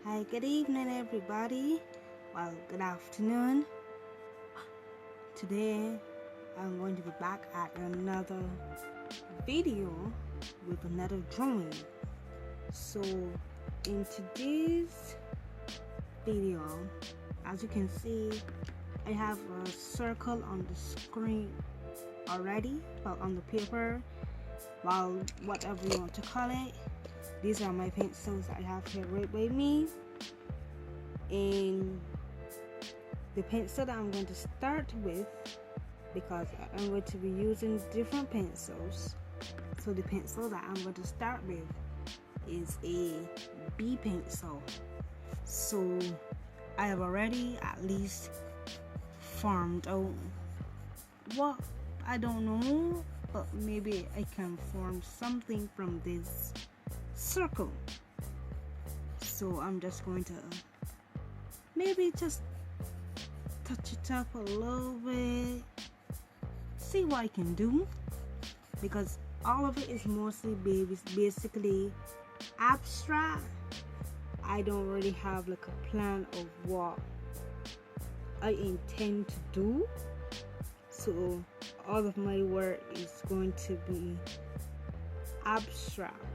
Hi, good evening, everybody. Well, good afternoon. Today, I'm going to be back at another video with another drawing. So, in today's video, as you can see, I have a circle on the screen already, well, on the paper, well, whatever you want to call it. These are my pencils I have here right by me. And the pencil that I'm going to start with, because I'm going to be using different pencils, so the pencil that I'm going to start with is a B pencil. So I have already at least formed out what, I don't know, but maybe I can form something from this circle. So I'm just going to maybe just touch it up a little bit, see what I can do, because all of it is mostly basically abstract. I don't really have like a plan of what I intend to do, so all of my work is going to be abstract work.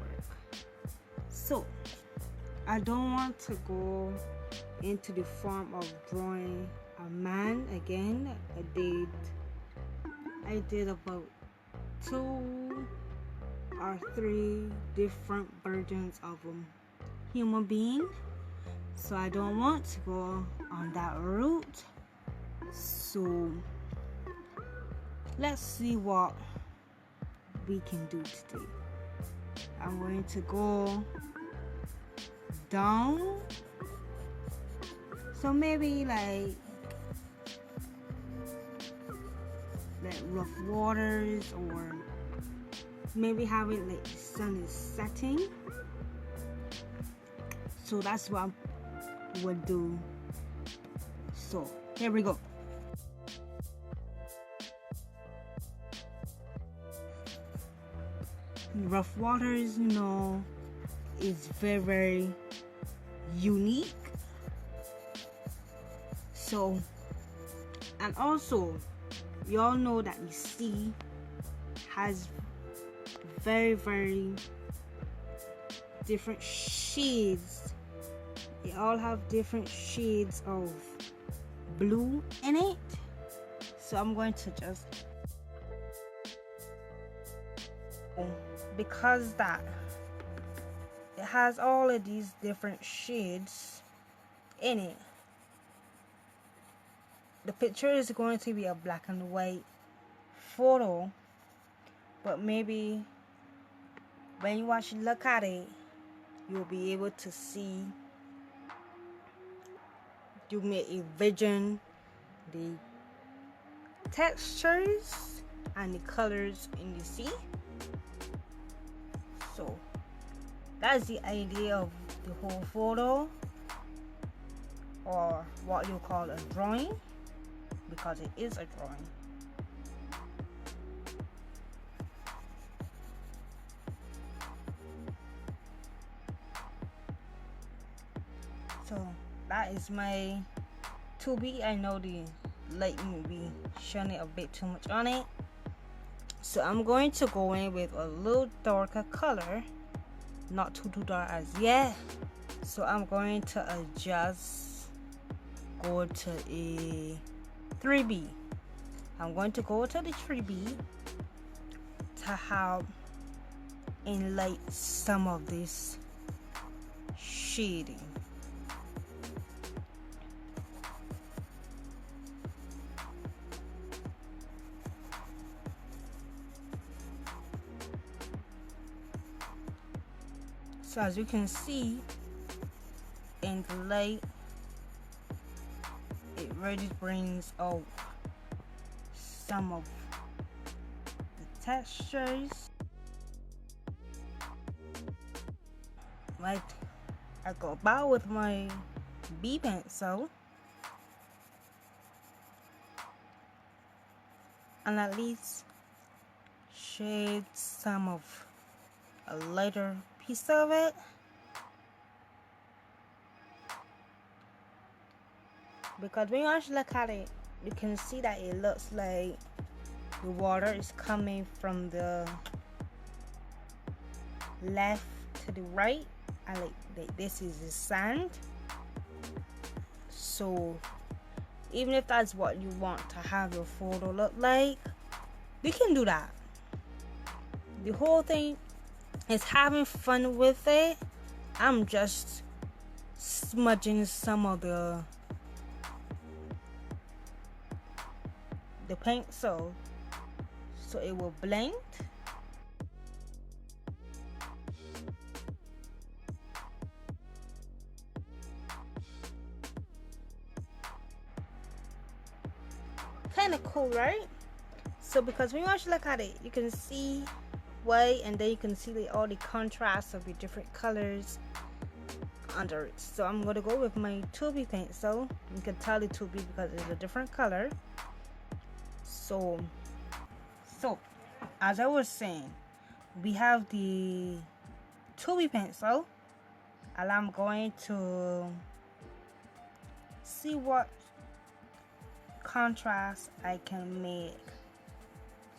So I don't want to go into the form of drawing a man again. I did about 2 or 3 different versions of a human being, so I don't want to go on that route. So let's see what we can do today. I'm going to go down, so maybe like rough waters, or maybe have it like the sun is setting. So that's what I would do. So here we go. Rough waters, is very unique. So, and also, you all know that the sea has very different shades. They all have different shades of blue in it. So I'm going to just, because that it has all of these different shades in it, the picture is going to be a black and white photo, but maybe when you actually look at it, you'll be able to see, you may envision the textures and the colors in the sea. So that's the idea of the whole photo, or what you call a drawing, because it is a drawing. So that is my 2B. I know the light may be shining a bit too much on it, so I'm going to go in with a little darker color, not too dark as yet. So I'm going to go to a 3B. I'm going to go to the 3B to help enlighten some of this shading. So as you can see in the light, it really brings out some of the textures. Right, I go about with my B pencil and at least shade some of a lighter piece of it. because when you actually look at it, you can see that it looks like the water is coming from the left to the right, and like this is the sand. So even if that's what you want to have your photo look like, you can do that. The whole thing is having fun with it. I'm just smudging some of the paint so it will blend. Kind of cool, right? So because when you actually look at it, you can see white, and then you can see all the contrast of the different colors under it. So I'm going to go with my 2B pencil. You can tell the 2B because it's a different color. So as I was saying, we have the 2B pencil, and I'm going to see what contrast I can make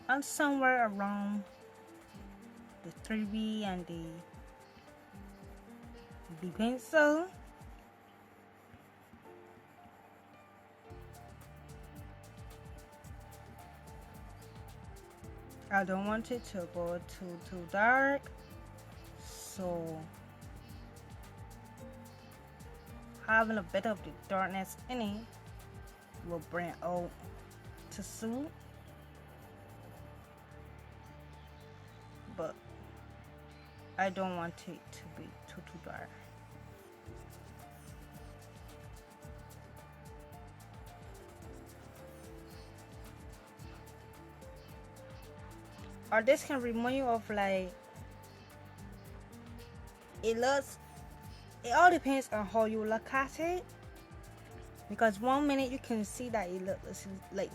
and somewhere around the 3B and the B pencil. I don't want it to go too dark, so having a bit of the darkness in it will bring out to suit, but I don't want it to be too dark. Or this can remind you of like, it all depends on how you look at it, because 1 minute you can see that it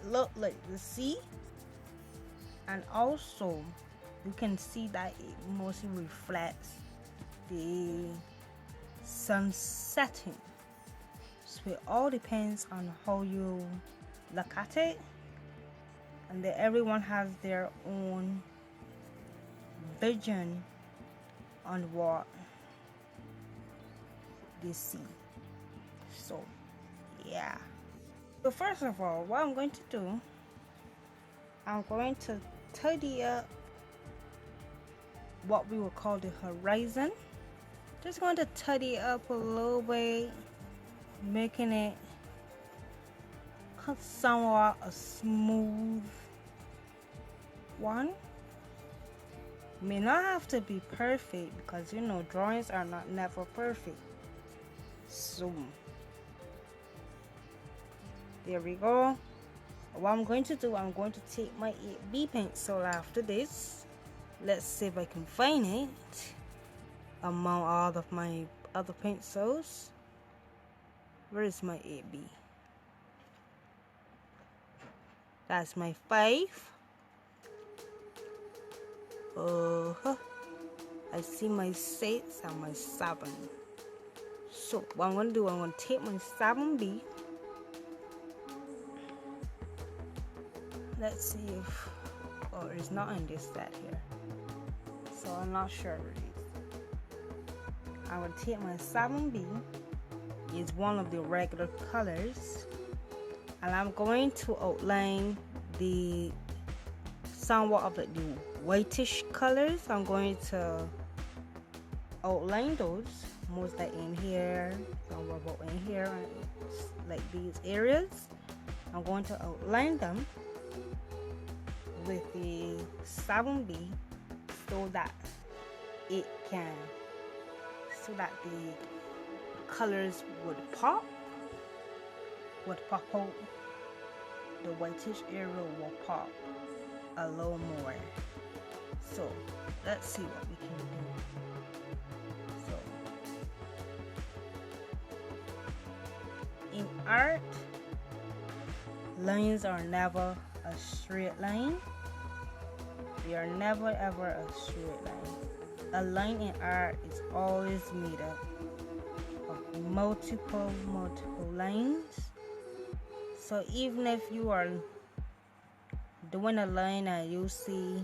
look like the sea, and also you can see that it mostly reflects the sun setting. So it all depends on how you look at it, and then everyone has their own vision on what they see. So yeah, so first of all, what I'm going to do, I'm going to tidy up what we will call the horizon. Just going to tidy it up a little bit, making it somewhat a smooth one. May not have to be perfect, because you know drawings are never perfect. So there we go. What I'm going to do, I'm going to take my 8B pencil after this. Let's see if I can find it among all of my other pencils. Where is my 8B? That's my 5. I see my 6 and my 7. So what I'm going to do, I'm going to take my 7B. Let's see if, oh, it's not in this set here, so I'm not sure where it is. I will take my 7B. It's one of the regular colors, and I'm going to outline the somewhat of the whitish colors. I'm going to outline those most like in here, somewhere about in here, like these areas. I'm going to outline them with the 7B so that the colors would pop out. The whitish area will pop a little more. So let's see what we can do. So in art, lines are never a straight line. They are never ever a straight line. A line in art is always made up of multiple lines So even if you are doing a line and you see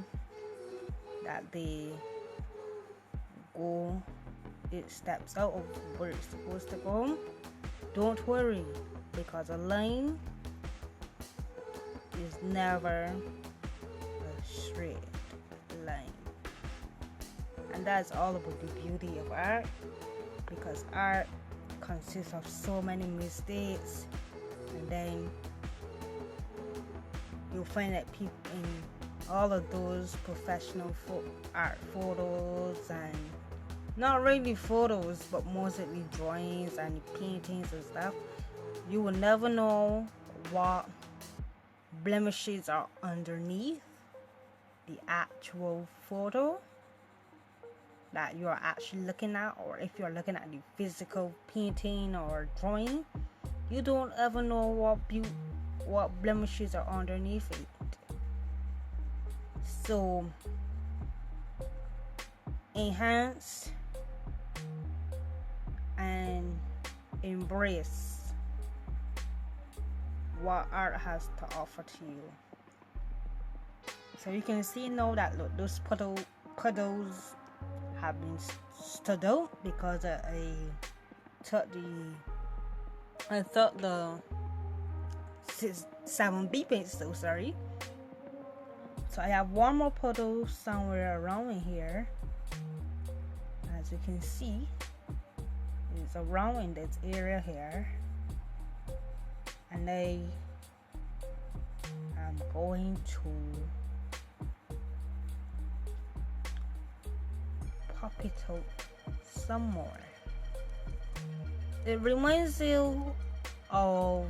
that the go it steps out of where it's supposed to go, don't worry, because a line is never a straight line. And that's all about the beauty of art, because art consists of so many mistakes, and then you'll find that people in all of those professional art photos, and not really photos but mostly drawings and paintings and stuff, you will never know what blemishes are underneath the actual photo that you're actually looking at, or if you're looking at the physical painting or drawing, you don't ever know what blemishes are underneath it. So enhance and embrace what art has to offer to you. So you can see now that look, those puddles have been stood out because I thought the 7B pencil, sorry. So I have one more puddle somewhere around in here. As you can see, it's around in this area here, and I am going to pop it out some more. It reminds you of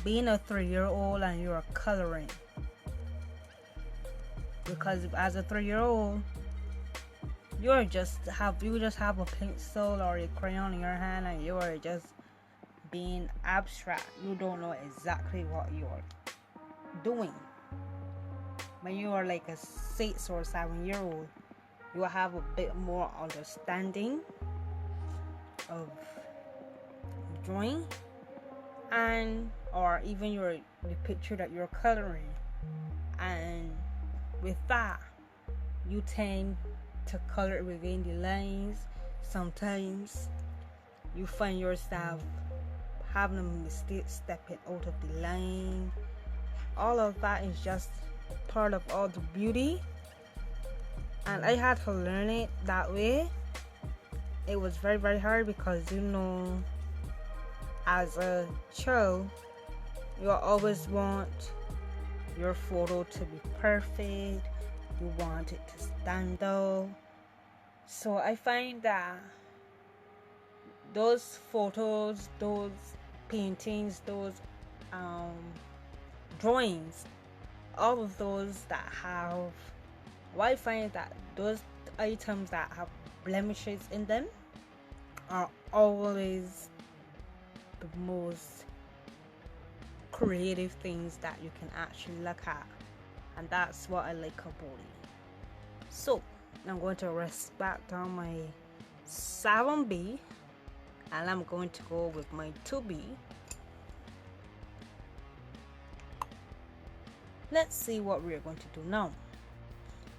being a 3-year-old and you're coloring, because as a 3-year-old you just have a pencil or a crayon in your hand and you are just being abstract. You don't know exactly what you're doing. When you are like a 6 or 7-year-old, you have a bit more understanding of drawing, and or even the picture that you're coloring, and with that you tend to color within the lines. Sometimes you find yourself having a mistake stepping out of the line. All of that is just part of all the beauty, and I had to learn it that way. It was very, very hard because as a child you always want your photo to be perfect. You want it to stand out. So I find that those photos, those paintings, those drawings, all of those that have, I find that those items that have blemishes in them are always the most creative things that you can actually look at, and that's what I like about it. So I'm going to rest back down my 7B, and I'm going to go with my 2B. Let's see what we're going to do now,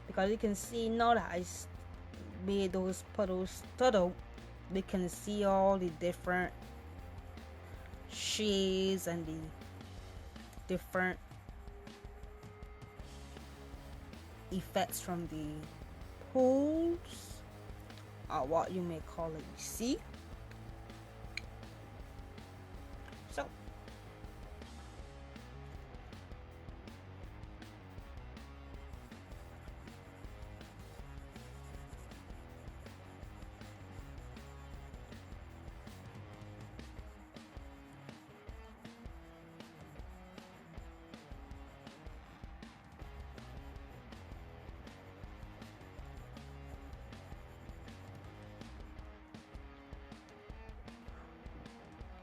because you can see now that I made those puddles stood out, we can see all the different shades and the different effects from the pools, or what you may call it, sea. So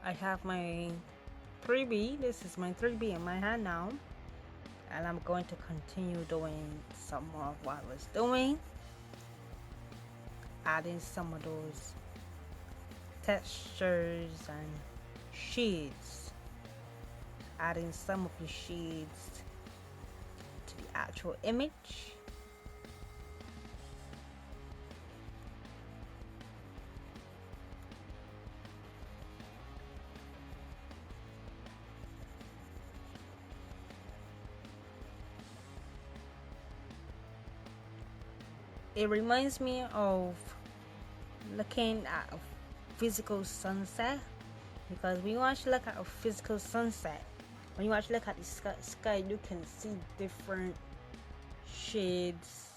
I have my 3B. This is my 3B in my hand now, and I'm going to continue doing some more of what I was doing, adding some of those textures and shades adding some of the shades to the actual image. It reminds me of looking at a physical sunset, because when you actually look at a physical sunset, when you actually look at the sky, you can see different shades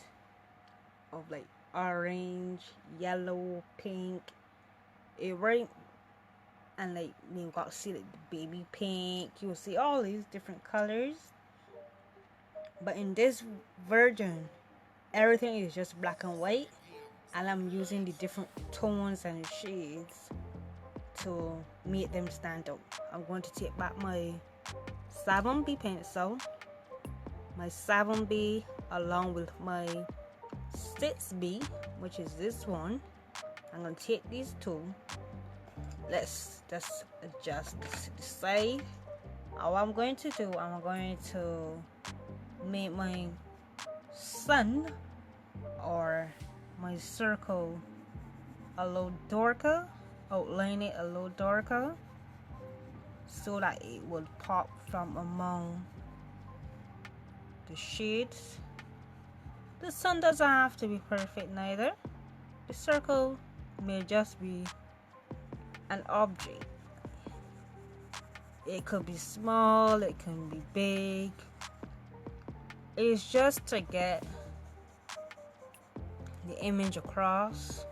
of like orange, yellow, pink. It right, and like you got to see like the baby pink. You will see all these different colors. But in this version, everything is just black and white, and I'm using the different tones and shades to make them stand out. I'm going to take back my 7B pencil, my 7B along with my 6B, which is this one. I'm going to take these two. Let's just adjust the side. What I'm going to do, I'm going to make my sun or my circle a little darker, outline it a little darker, so that it will pop from among the shades. The sun doesn't have to be perfect neither. The circle may just be an object. It could be small, it can be big. It's just to get the image across,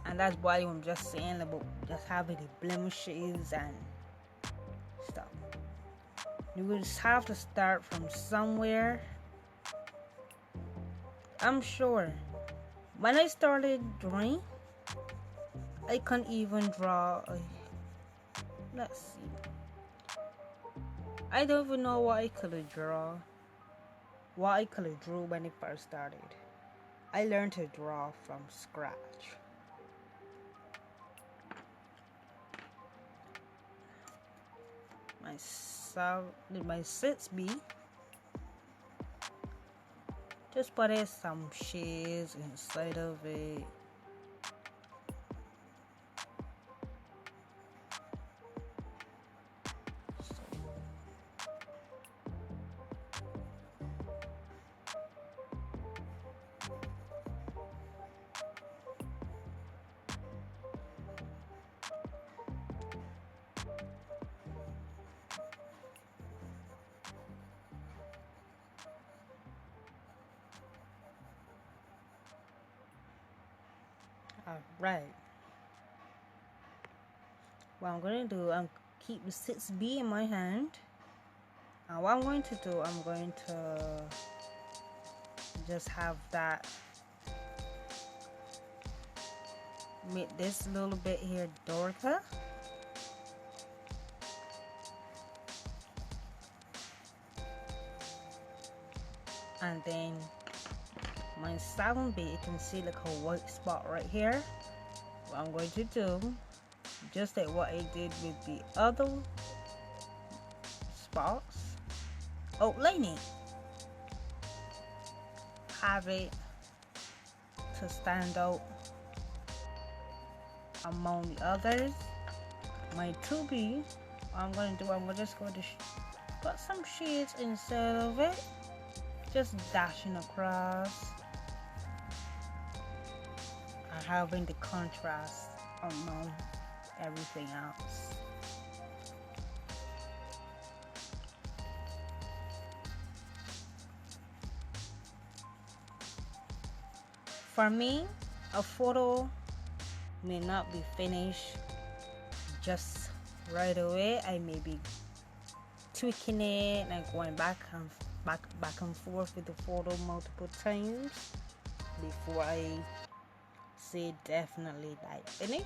and that's why I'm just saying about just having the blemishes and stuff. You will just have to start from somewhere. I'm sure when I started drawing, I couldn't even draw let's see, I don't even know what I could have drew when I first started. I learned to draw from scratch. My 6B, just put in some shades inside of it. Alright. What I'm going to do, I'm keep the 6B in my hand. And what I'm going to do, I'm going to just have that, make this little bit here darker. And then my 7B, you can see like a white spot right here. What I'm going to do, just like what I did with the other spots, outline it, have it to stand out among the others. My 2B, what I'm going to do, I'm just going to put some shades inside of it, just dashing across, and having the contrast among everything else. For me, a photo may not be finished just right away. I may be tweaking it and going back and forth with the photo multiple times before I say definitely like finish.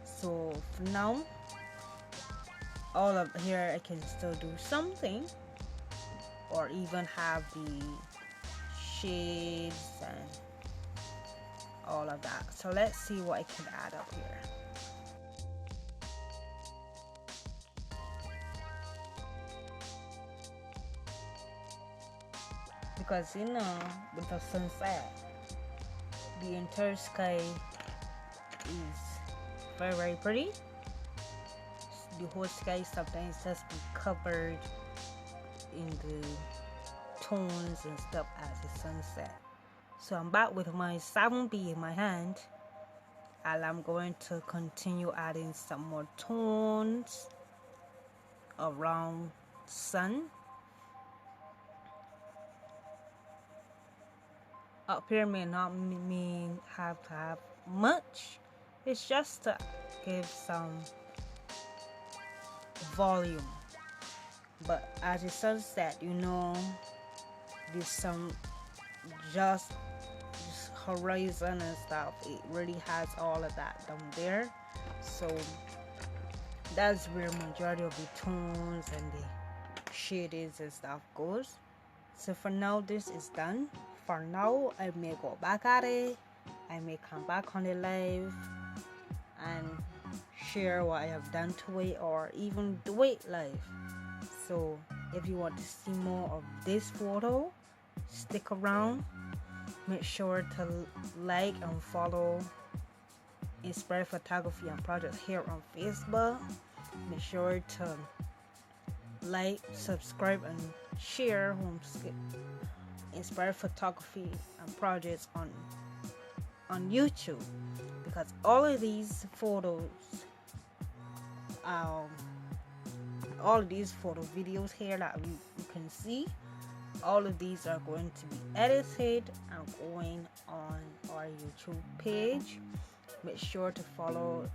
So for now, all up here I can still do something, or even have the shades and all of that. So let's see what I can add up here. because with the sunset, the entire sky is very, very pretty. The whole sky sometimes just be covered in the tones and stuff as the sunset. So I'm back with my 7B in my hand, and I'm going to continue adding some more tones around sun. Up here may not mean have to have much. It's just to give some volume. But as the sunset, there's some just horizon and stuff. It really has all of that down there. So that's where majority of the tones and the shadings and stuff goes. So for now, this is done. For now, I may go back at it. I may come back on the live and share what I have done to it, or even do it live. So if you want to see more of this photo, stick around. Make sure to like and follow Inspired Photography and Projects here on Facebook. Make sure to like, subscribe, and share Inspired Photography and Projects on YouTube, because all of these photos, all of these photo videos here that you can see, all of these are going to be edited and going on our YouTube page. Make sure to follow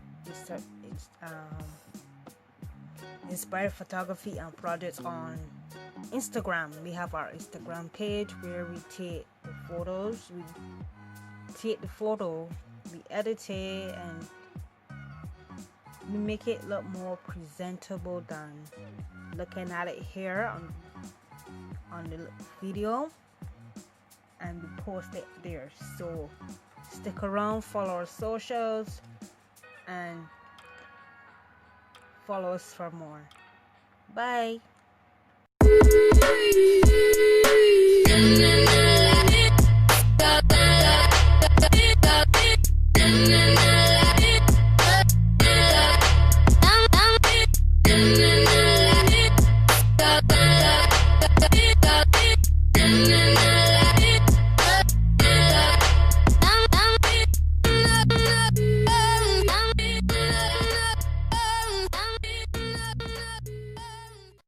Inspired Photography and Projects on Instagram. We have our Instagram page where we take the photos. We take the photo, we edit it, and we make it look more presentable than looking at it here on the video, and we post it there. So stick around, follow our socials, and follow us for more. Bye.